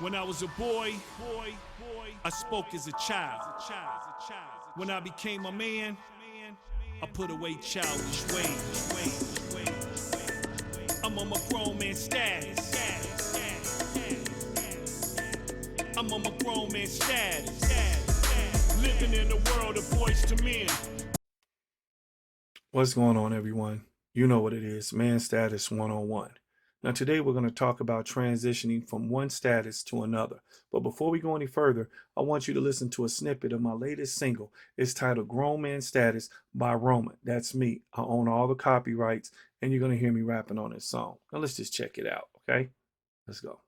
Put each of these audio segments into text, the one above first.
When I was a boy, I spoke as a child. When I became a man, I put away childish ways. I'm on my grown man status. I'm on my grown man status. Living in the world of boys to men. What's going on, everyone? You know what it is, Man Status 101. Now, today we're going to talk about transitioning from one status to another. But before we go any further, I want you to listen to a snippet of my latest single. It's titled Grown Man Status by R.O.M.A.n. That's me. I own all the copyrights, and you're going to hear me rapping on this song. Now, let's just check it out, okay? Let's go.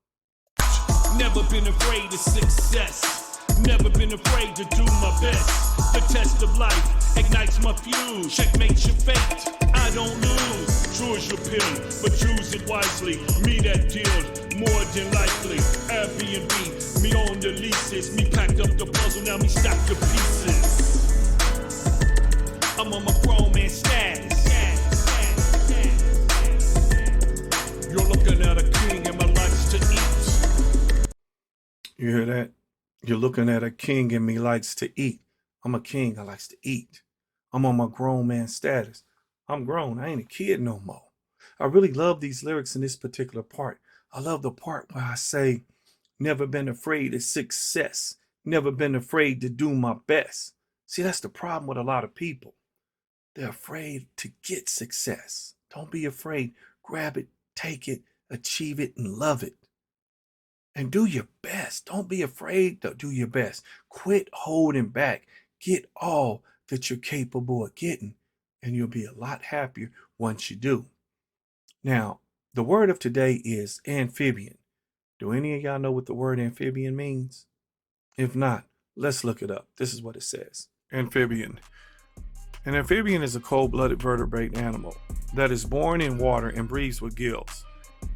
Never been afraid of success. Never been afraid to do my best. The test of life ignites my fuse. Checkmate your fate. I don't lose. Choose your pill, but choose it wisely. Me that deal, more than likely. Airbnb, me on the leases. Me packed up the puzzle, now me stack the pieces. I'm on my grown man status. You're looking at a king and my likes to eat. You hear that? You're looking at a king and me likes to eat. I'm a king, I likes to eat. I'm on my grown man status. I'm grown, I ain't a kid no more. I really love these lyrics in this particular part. I love the part where I say, never been afraid of success. Never been afraid to do my best. See, that's the problem with a lot of people. They're afraid to get success. Don't be afraid. Grab it, take it, achieve it, and love it. And do your best. Don't be afraid to do your best. Quit holding back. Get all that you're capable of getting, and you'll be a lot happier once you do. Now, the word of today is amphibian. Do any of y'all know what the word amphibian means? If not, let's look it up. This is what it says. Amphibian. An amphibian is a cold-blooded vertebrate animal that is born in water and breathes with gills.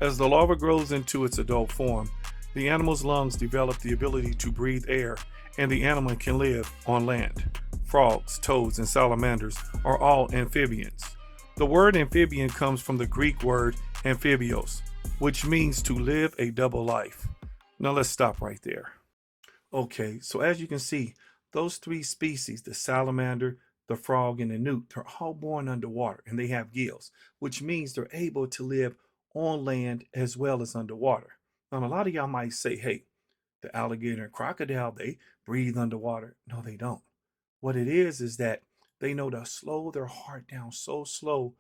As the larva grows into its adult form, the animal's lungs develop the ability to breathe air, and the animal can live on land. Frogs, toads, and salamanders are all amphibians. The word amphibian comes from the Greek word amphibios, which means to live a double life. Now let's stop right there. Okay, so as you can see, those three species, the salamander, the frog, and the newt, they're all born underwater and they have gills, which means they're able to live on land as well as underwater. Now, a lot of y'all might say, hey, the alligator and crocodile, they breathe underwater. No, they don't. What it is that they know to slow their heart down so slow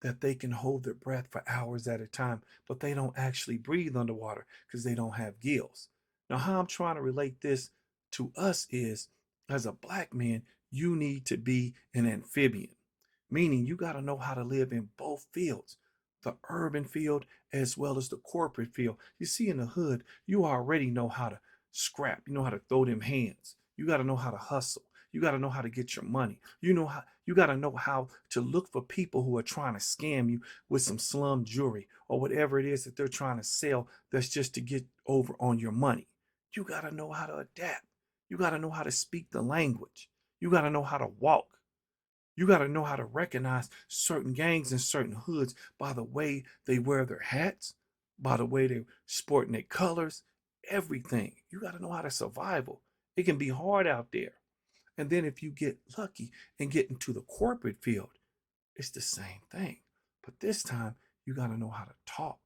that they can hold their breath for hours at a time, but they don't actually breathe underwater because they don't have gills. Now, how I'm trying to relate this to us is, as a black man, you need to be an amphibian, meaning you got to know how to live in both fields, the urban field as well as the corporate field. You see, in the hood, you already know how to scrap, you know how to throw them hands, you got to know how to hustle. You got to know how to get your money. You got to know how to look for people who are trying to scam you with some slum jewelry or whatever it is that they're trying to sell that's just to get over on your money. You got to know how to adapt. You got to know how to speak the language. You got to know how to walk. You got to know how to recognize certain gangs and certain hoods by the way they wear their hats, by the way they're sporting their colors, everything. You got to know how to survival. It can be hard out there. And then if you get lucky and get into the corporate field, it's the same thing. But this time, you got to know how to talk.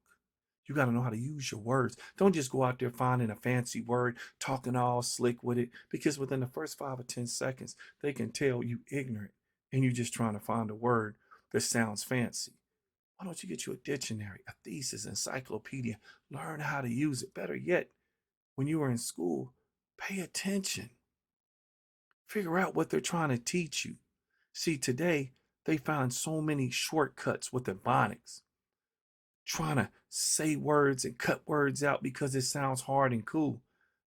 You got to know how to use your words. Don't just go out there finding a fancy word, talking all slick with it, because within the first 5 or 10 seconds, they can tell you ignorant and you're just trying to find a word that sounds fancy. Why don't you get you a dictionary, a thesis, encyclopedia? Learn how to use it. Better yet, when you were in school, pay attention. Figure out what they're trying to teach you. See, today they find so many shortcuts with the phonics, trying to say words and cut words out because it sounds hard and cool.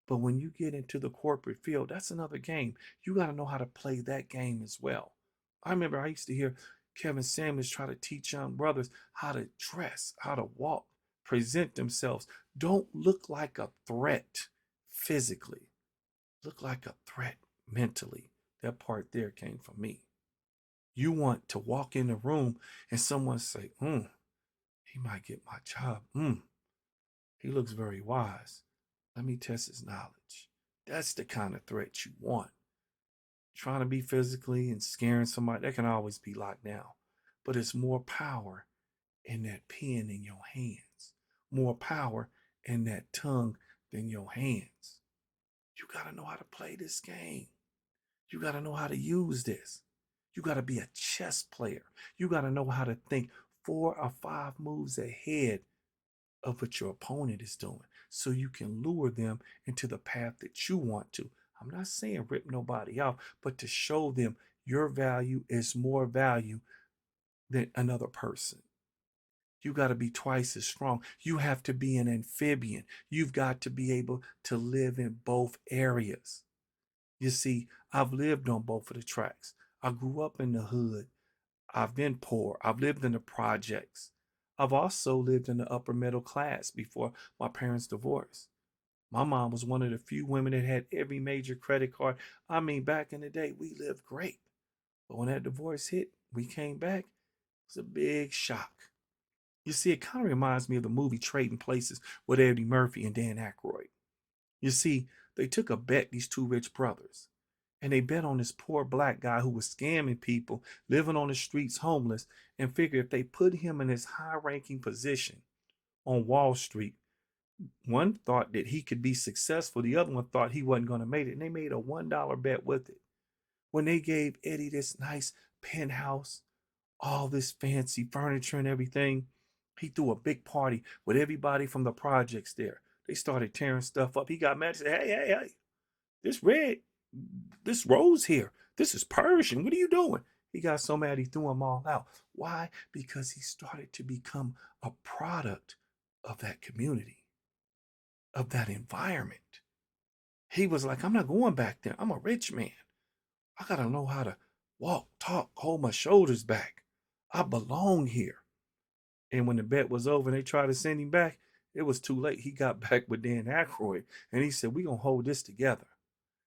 But when you get into the corporate field, that's another game. You got to know how to play that game as well. I remember I used to hear Kevin Samuels try to teach young brothers how to dress, how to walk, present themselves. Don't look like a threat physically, look like a threat mentally. That part there came from me. You want to walk in the room and someone say, he might get my job. He looks very wise. Let me test his knowledge. That's the kind of threat you want. Trying to be physically and scaring somebody, that can always be locked down. But it's more power in that pen in your hands, more power in that tongue than your hands. You got to know how to play this game. You got to know how to use this. You got to be a chess player. You got to know how to think 4 or 5 moves ahead of what your opponent is doing so you can lure them into the path that you want to. I'm not saying rip nobody off, but to show them your value is more value than another person. You got to be twice as strong. You have to be an amphibian. You've got to be able to live in both areas. You see, I've lived on both of the tracks. I grew up in the hood. I've been poor. I've lived in the projects. I've also lived in the upper middle class before my parents divorced. My mom was one of the few women that had every major credit card. I mean, back in the day, we lived great. But when that divorce hit, we came back. It was a big shock. You see, it kind of reminds me of the movie Trading Places with Eddie Murphy and Dan Aykroyd. You see, they took a bet, these two rich brothers, and they bet on this poor black guy who was scamming people, living on the streets homeless, and figured if they put him in this high ranking position on Wall Street, one thought that he could be successful, the other one thought he wasn't going to make it, and they made a $1 bet with it. When they gave Eddie this nice penthouse, all this fancy furniture and everything, he threw a big party with everybody from the projects there. They started tearing stuff up. He got mad and said, hey, this red, this rose here, this is Persian. What are you doing? He got so mad he threw them all out. Why? Because he started to become a product of that community, of that environment. He was like, I'm not going back there. I'm a rich man. I got to know how to walk, talk, hold my shoulders back. I belong here. And when the bet was over and they tried to send him back, it was too late. He got back with Dan Aykroyd and he said, we're going to hold this together.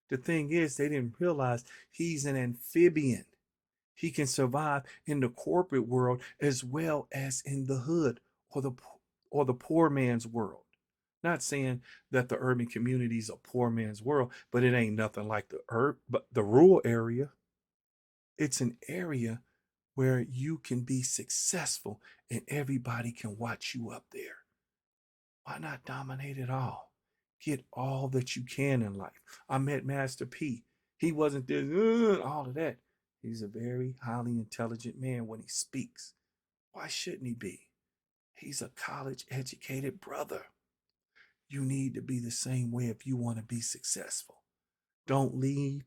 The thing is, they didn't realize he's an amphibian. He can survive in the corporate world as well as in the hood or the poor man's world. Not saying that the urban community is a poor man's world, but it ain't nothing like but the rural area. It's an area where you can be successful and everybody can watch you up there. Why not dominate it all? Get all that you can in life. I met Master P. He wasn't this, all of that. He's a very highly intelligent man when he speaks. Why shouldn't he be? He's a college educated brother. You need to be the same way if you want to be successful. Don't leave,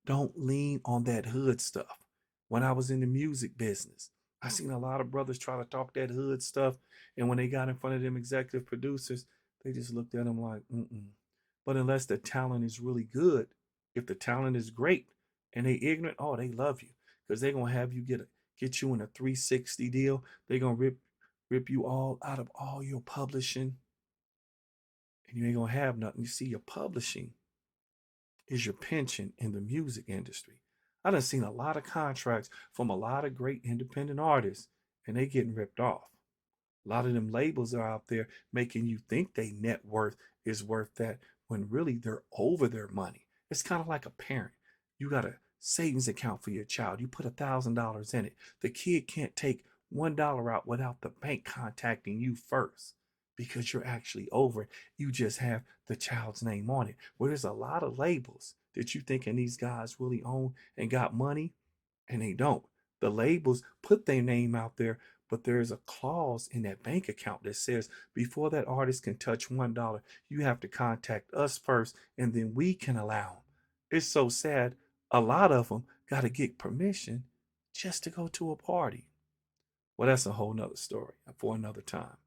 don't lean on that hood stuff. When I was in the music business, I seen a lot of brothers try to talk that hood stuff, and when they got in front of them executive producers, they just looked at them like, mm-mm. But unless the talent is really good, if the talent is great and they ignorant, oh, they love you because they're gonna have you get you in a 360 deal. They're gonna rip you all out of all your publishing, and you ain't gonna have nothing. You see, your publishing is your pension in the music industry. I done seen a lot of contracts from a lot of great independent artists, and they getting ripped off. A lot of them labels are out there making you think they net worth is worth that when really they're over their money. It's kind of like a parent. You got a savings account for your child. You put $1,000 in it. The kid can't take $1 out without the bank contacting you first because you're actually over it. You just have the child's name on it. Where there's a lot of labels that you thinking these guys really own and got money, and they don't. The labels put their name out there, but there's a clause in that bank account that says before that artist can touch $1, you have to contact us first, and then we can allow them. It's so sad. A lot of them got to get permission just to go to a party. Well, that's a whole nother story for another time.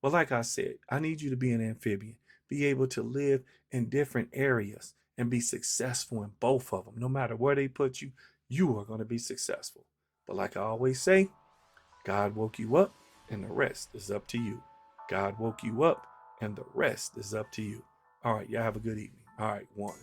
But like I said, I need you to be an amphibian, be able to live in different areas and be successful in both of them. No matter where they put you, you are going to be successful. But like I always say, God woke you up and the rest is up to you. God woke you up and the rest is up to you. All right, y'all have a good evening. All right, one.